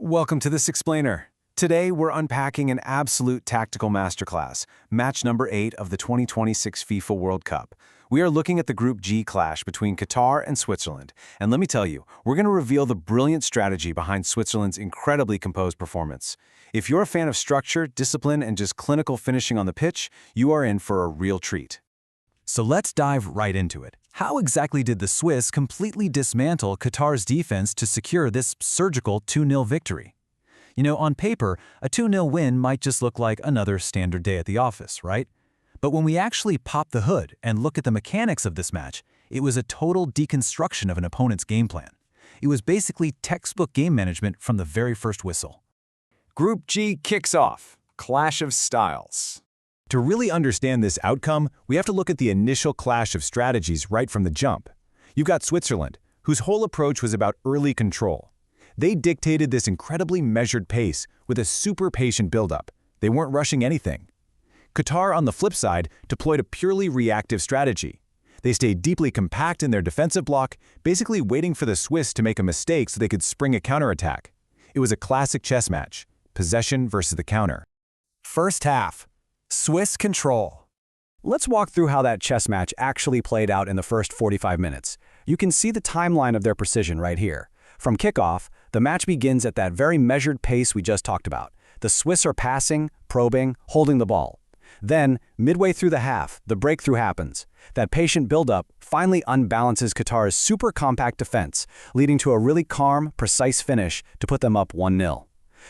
Welcome to this explainer. Today, we're unpacking an absolute tactical masterclass, match number 8 of the 2026 FIFA World Cup. We are looking at the Group G clash between Qatar and Switzerland. And let me tell you, we're going to reveal the brilliant strategy behind Switzerland's incredibly composed performance. If you're a fan of structure, discipline, and just clinical finishing on the pitch, you are in for a real treat. So let's dive right into it. How exactly did the Swiss completely dismantle Qatar's defense to secure this surgical 2-0 victory? You know, on paper, a 2-0 win might just look like another standard day at the office, right? But when we actually pop the hood and look at the mechanics of this match, it was a total deconstruction of an opponent's game plan. It was basically textbook game management from the very first whistle. Group G kicks off. Clash of styles. To really understand this outcome, we have to look at the initial clash of strategies right from the jump. You've got Switzerland, whose whole approach was about early control. They dictated this incredibly measured pace with a super patient buildup. They weren't rushing anything. Qatar, on the flip side, deployed a purely reactive strategy. They stayed deeply compact in their defensive block, basically waiting for the Swiss to make a mistake so they could spring a counterattack. It was a classic chess match, possession versus the counter. First half. Swiss control. Let's walk through how that chess match actually played out in the first 45 minutes. You can see the timeline of their precision right here. From kickoff, the match begins at that very measured pace we just talked about. The Swiss are passing, probing, holding the ball. Then, midway through the half, the breakthrough happens. That patient buildup finally unbalances Qatar's super compact defense, leading to a really calm, precise finish to put them up 1-0.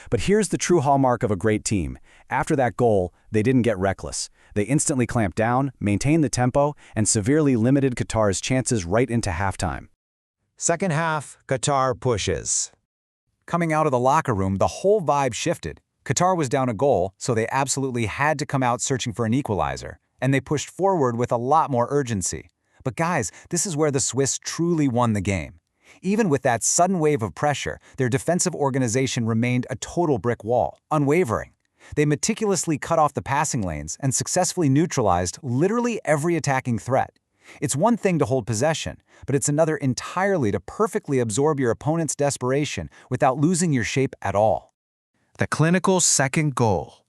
But here's the true hallmark of a great team. After that goal, they didn't get reckless. They instantly clamped down, maintained the tempo, and severely limited Qatar's chances right into halftime. Second half, Qatar pushes. Coming out of the locker room, the whole vibe shifted. Qatar was down a goal, so they absolutely had to come out searching for an equalizer, and they pushed forward with a lot more urgency. But guys, this is where the Swiss truly won the game. Even with that sudden wave of pressure, their defensive organization remained a total brick wall, unwavering. They meticulously cut off the passing lanes and successfully neutralized literally every attacking threat. It's one thing to hold possession, but it's another entirely to perfectly absorb your opponent's desperation without losing your shape at all. The clinical second goal.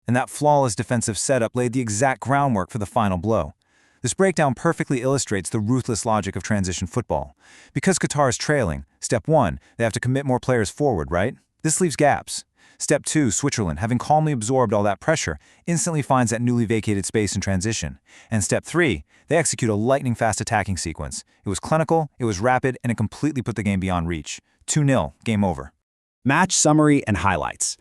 And that flawless defensive setup laid the exact groundwork for the final blow. This breakdown perfectly illustrates the ruthless logic of transition football. Because Qatar is trailing, step 1, they have to commit more players forward, right? This leaves gaps. Step 2, Switzerland, having calmly absorbed all that pressure, instantly finds that newly vacated space in transition. And step 3, they execute a lightning-fast attacking sequence. It was clinical, it was rapid, and it completely put the game beyond reach. 2-0, game over. Match summary and highlights.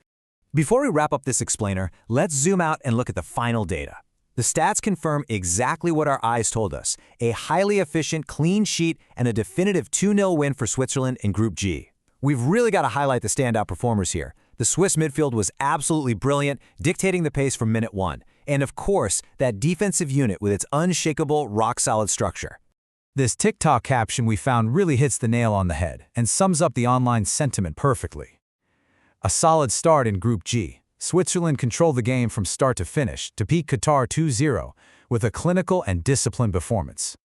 Before we wrap up this explainer, let's zoom out and look at the final data. The stats confirm exactly what our eyes told us, a highly efficient, clean sheet and a definitive 2-0 win for Switzerland in Group G. We've really got to highlight the standout performers here. The Swiss midfield was absolutely brilliant, dictating the pace from minute 1. And of course, that defensive unit with its unshakable, rock-solid structure. This TikTok caption we found really hits the nail on the head and sums up the online sentiment perfectly. A solid start in Group G. Switzerland controlled the game from start to finish to beat Qatar 2-0 with a clinical and disciplined performance.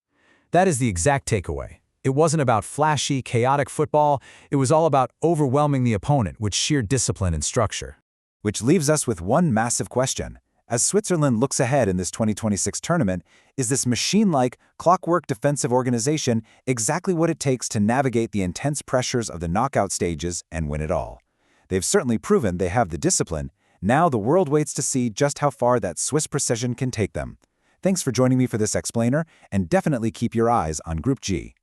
That is the exact takeaway. It wasn't about flashy, chaotic football. It was all about overwhelming the opponent with sheer discipline and structure. Which leaves us with one massive question. As Switzerland looks ahead in this 2026 tournament, is this machine-like, clockwork defensive organization exactly what it takes to navigate the intense pressures of the knockout stages and win it all? They've certainly proven they have the discipline. Now the world waits to see just how far that Swiss precision can take them. Thanks for joining me for this explainer, and definitely keep your eyes on Group G.